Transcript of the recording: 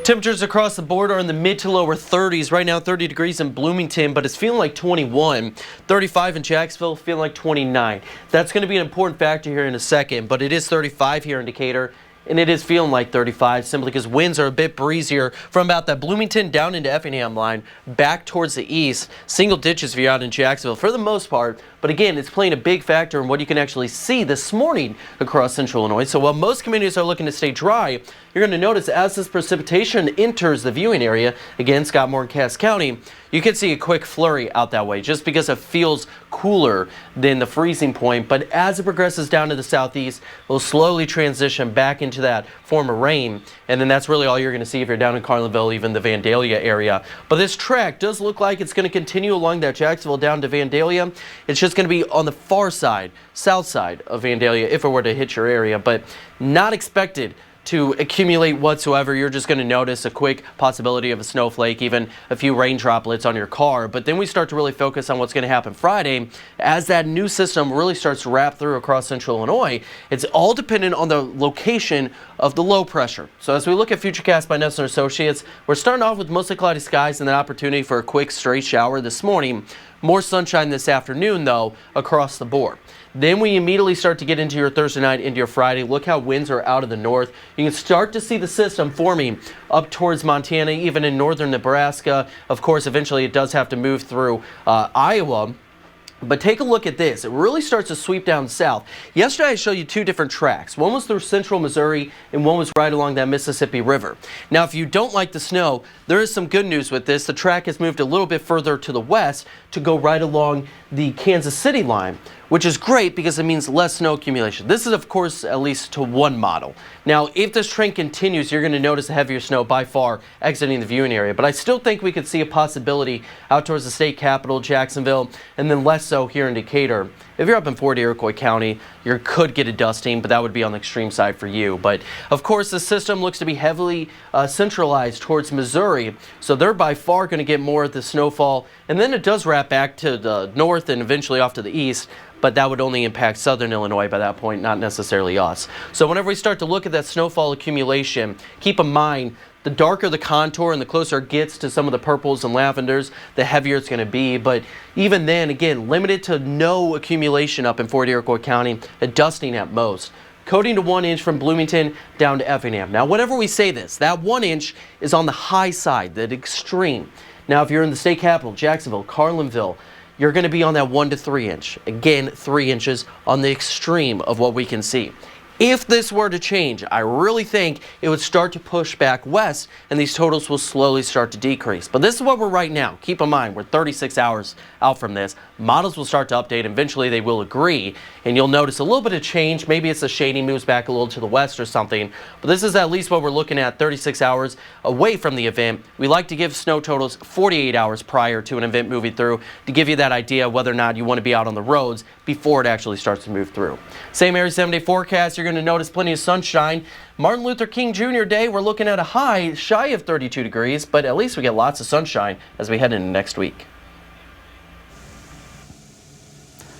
Temperatures across the board are in the mid to lower 30s. Right now 30 degrees in Bloomington, but it's feeling like 21. 35 in Jacksonville, feeling like 29. That's going to be an important factor here in a second, but it is 35 here in Decatur. And it is feeling like 35 simply because winds are a bit breezier from about that Bloomington down into Effingham line back towards the east. Single digits if you're out in Jacksonville for the most part. But again, it's playing a big factor in what you can actually see this morning across central Illinois. So while most communities are looking to stay dry, you're going to notice as this precipitation enters the viewing area, again, Scott Moore and Cass County, you can see a quick flurry out that way just because it feels cooler than the freezing point. But as it progresses down to the southeast, we'll slowly transition back into that form of rain. And then that's really all you're going to see if you're down in Carlinville, even the Vandalia area. But this track does look like it's going to continue along that Jacksonville down to Vandalia. It's just going to be on the far side, south side of Vandalia if it were to hit your area, but not expected to accumulate whatsoever. You're just going to notice a quick possibility of a snowflake, even a few rain droplets on your car. But then we start to really focus on what's going to happen Friday as that new system really starts to wrap through across central Illinois. It's all dependent on the location of the low pressure. So as we look at Futurecast by Nessler Associates, we're starting off with mostly cloudy skies and an opportunity for a quick stray shower this morning. More sunshine this afternoon, though, across the board. Then we immediately start to get into your Thursday night, into your Friday. Look how winds are out of the north. You can start to see the system forming up towards Montana, even in northern Nebraska. Of course, eventually it does have to move through Iowa. But take a look at this. It really starts to sweep down south. Yesterday I showed you two different tracks. One was through central Missouri and one was right along that Mississippi River. Now if you don't like the snow, there is some good news with this. The track has moved a little bit further to the west to go right along the Kansas City line, which is great because it means less snow accumulation. This is of course at least to one model. Now if this trend continues, you're going to notice a heavier snow by far exiting the viewing area. But I still think we could see a possibility out towards the state capital, Jacksonville, and then less so here in Decatur. If you're up in Fort Iroquois County, you could get a dusting, but that would be on the extreme side for you. But of course, the system looks to be heavily centralized towards Missouri, so they're by far going to get more of the snowfall. And then it does wrap back to the north and eventually off to the east, but that would only impact southern Illinois by that point, not necessarily us. So whenever we start to look at that snowfall accumulation, keep in mind the darker the contour and the closer it gets to some of the purples and lavenders, the heavier it's going to be. But even then, again, limited to no accumulation up in Fort Iroquois County, a dusting at most. Coating to 1 inch from Bloomington down to Effingham. Now, whenever we say this, that 1 inch is on the high side, that extreme. Now, if you're in the state capital, Jacksonville, Carlinville, you're going to be on that 1 to 3 inch. Again, 3 inches on the extreme of what we can see. If this were to change, I really think it would start to push back west and these totals will slowly start to decrease. But this is what we're right now. Keep in mind, we're 36 hours out from this. Models will start to update. Eventually, they will agree. And you'll notice a little bit of change. Maybe it's the shading moves back a little to the west or something. But this is at least what we're looking at 36 hours away from the event. We like to give snow totals 48 hours prior to an event moving through to give you that idea whether or not you want to be out on the roads before it actually starts to move through. Same area 7-day forecast. You're going to notice plenty of sunshine. Martin Luther King Jr. Day, we're looking at a high shy of 32 degrees, but at least we get lots of sunshine as we head into next week.